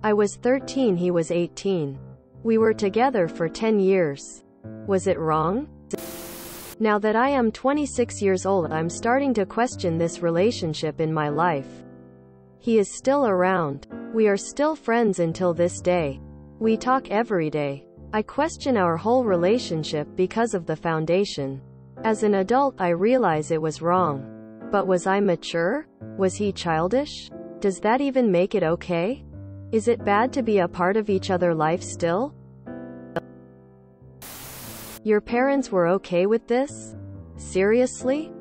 I was 13, he was 18. We were together for 10 years. Was it wrong? Now that I am 26 years old, I'm starting to question this relationship in my life. He is still around. We are still friends until this day. We talk every day. I question our whole relationship because of the foundation. As an adult, I realize it was wrong. But was I mature? Was he childish? Does that even make it okay? Is it bad to be a part of each other's life still? Your parents were okay with this? Seriously?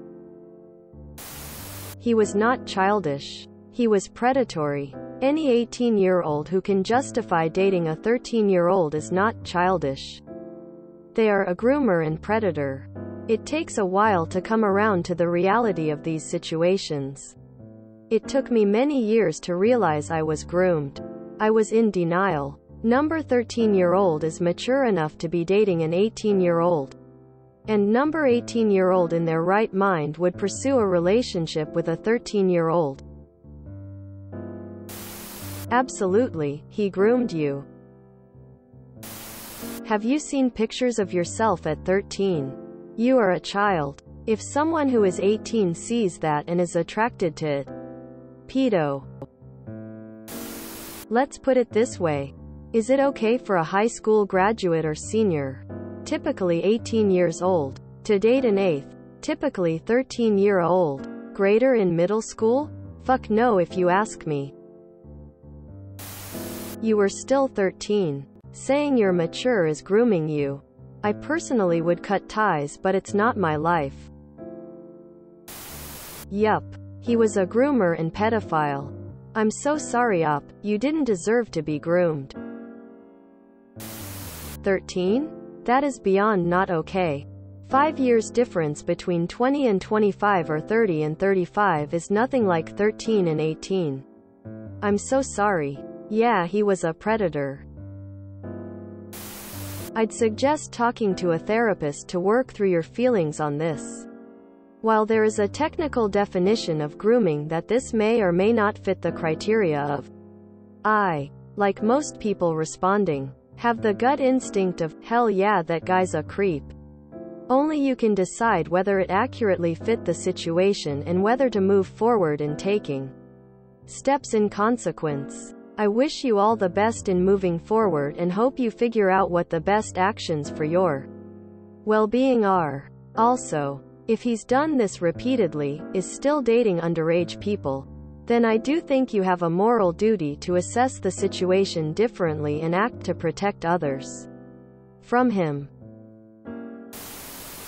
He was not childish. He was predatory. Any 18-year-old who can justify dating a 13-year-old is not childish. They are a groomer and predator. It takes a while to come around to the reality of these situations. It took me many years to realize I was groomed. I was in denial. Number 13-year-old is mature enough to be dating an 18-year-old. And number 18-year-old in their right mind would pursue a relationship with a 13-year-old. Absolutely, he groomed you. Have you seen pictures of yourself at 13? You are a child. If someone who is 18 sees that and is attracted to it, pedo. Let's put it this way. Is it okay for a high school graduate or senior, typically 18 years old, to date an 8th, typically 13-year-old, grader in middle school? Fuck no if you ask me. You were still 13. Saying you're mature is grooming you. I personally would cut ties, but it's not my life. Yup. He was a groomer and pedophile. I'm so sorry, Op. You didn't deserve to be groomed. 13? That is beyond not okay. 5 years difference between 20 and 25 or 30 and 35 is nothing like 13 and 18. I'm so sorry. Yeah, he was a predator. I'd suggest talking to a therapist to work through your feelings on this. While there is a technical definition of grooming, that this may or may not fit the criteria of I, like most people responding, have the gut instinct of, hell yeah, that guy's a creep. Only you can decide whether it accurately fit the situation and whether to move forward in taking steps in consequence. I wish you all the best in moving forward and hope you figure out what the best actions for your well-being are. Also, if he's done this repeatedly, is still dating underage people, then I do think you have a moral duty to assess the situation differently and act to protect others from him.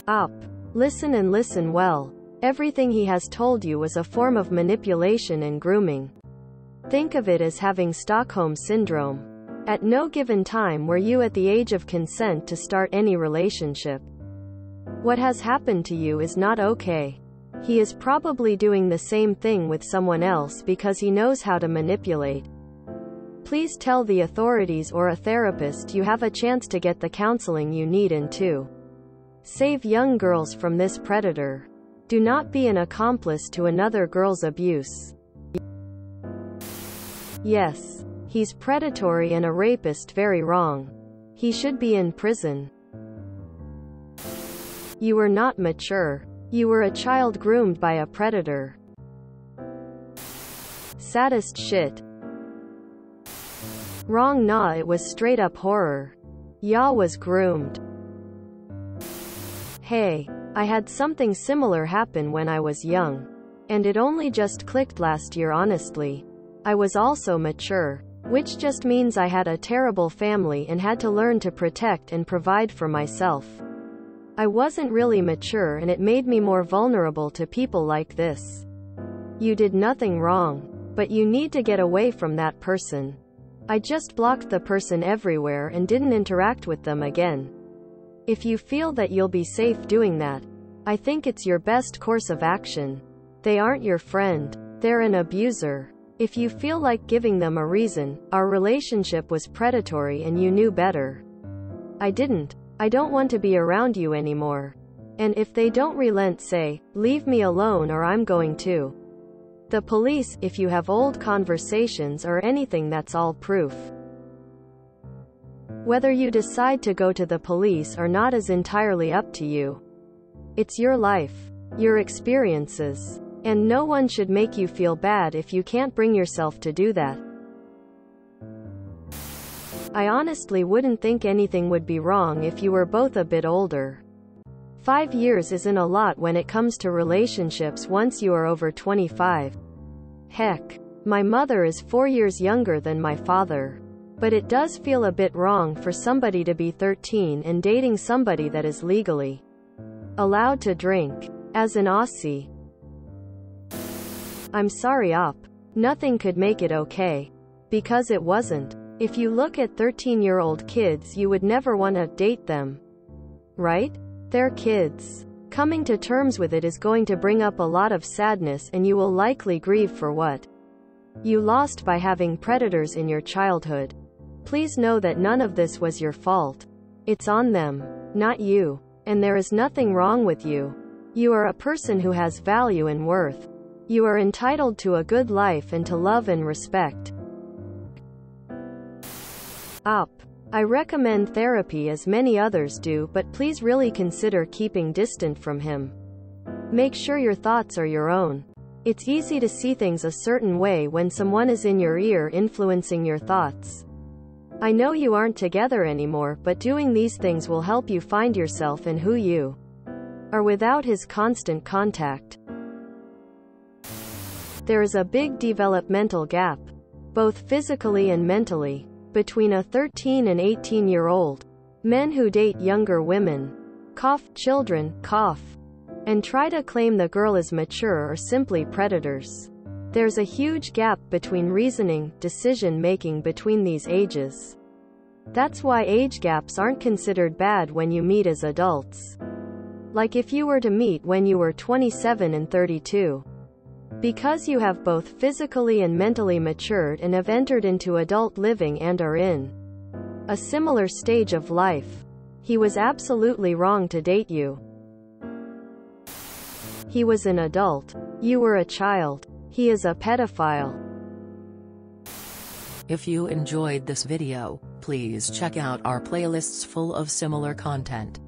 Op. Listen and listen well. Everything he has told you was a form of manipulation and grooming. Think of it as having Stockholm Syndrome. At no given time were you at the age of consent to start any relationship. What has happened to you is not okay. He is probably doing the same thing with someone else because he knows how to manipulate. Please tell the authorities or a therapist you have a chance to get the counseling you need and to save young girls from this predator. Do not be an accomplice to another girl's abuse. Yes, he's predatory and a rapist, very wrong. He should be in prison. You were not mature. You were a child groomed by a predator. Saddest shit. Wrong, nah, it was straight up horror. Ya was groomed. Hey, I had something similar happen when I was young. And it only just clicked last year, honestly. I was also mature, which just means I had a terrible family and had to learn to protect and provide for myself. I wasn't really mature and it made me more vulnerable to people like this. You did nothing wrong, but you need to get away from that person. I just blocked the person everywhere and didn't interact with them again. If you feel that you'll be safe doing that, I think it's your best course of action. They aren't your friend. They're an abuser. If you feel like giving them a reason, our relationship was predatory and you knew better. I didn't. I don't want to be around you anymore. And if they don't relent, say, leave me alone or I'm going to the police, if you have old conversations or anything, that's all proof. Whether you decide to go to the police or not is entirely up to you. It's your life, your experiences, and no one should make you feel bad if you can't bring yourself to do that. I honestly wouldn't think anything would be wrong if you were both a bit older. 5 years isn't a lot when it comes to relationships once you are over 25. Heck, my mother is 4 years younger than my father. But it does feel a bit wrong for somebody to be 13 and dating somebody that is legally allowed to drink. As an Aussie, I'm sorry, Op. Nothing could make it okay. Because it wasn't. If you look at 13-year-old kids, you would never want to date them. Right? They're kids. Coming to terms with it is going to bring up a lot of sadness, and you will likely grieve for what you lost by having predators in your childhood. Please know that none of this was your fault. It's on them, not you. And there is nothing wrong with you. You are a person who has value and worth. You are entitled to a good life and to love and respect. Op. I recommend therapy as many others do, but please really consider keeping distant from him. Make sure your thoughts are your own. It's easy to see things a certain way when someone is in your ear influencing your thoughts. I know you aren't together anymore, but doing these things will help you find yourself and who you are without his constant contact. There is a big developmental gap, both physically and mentally, between a 13 and 18-year-old. Men who date younger women, children, and try to claim the girl is mature are simply predators. There's a huge gap between reasoning, decision-making between these ages. That's why age gaps aren't considered bad when you meet as adults. Like if you were to meet when you were 27 and 32. Because you have both physically and mentally matured and have entered into adult living and are in a similar stage of life. He was absolutely wrong to date you. He was an adult. You were a child. He is a pedophile. If you enjoyed this video, please check out our playlists full of similar content.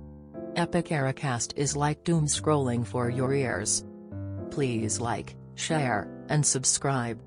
Epic Ericast is like doom scrolling for your ears. Please like, share, and subscribe.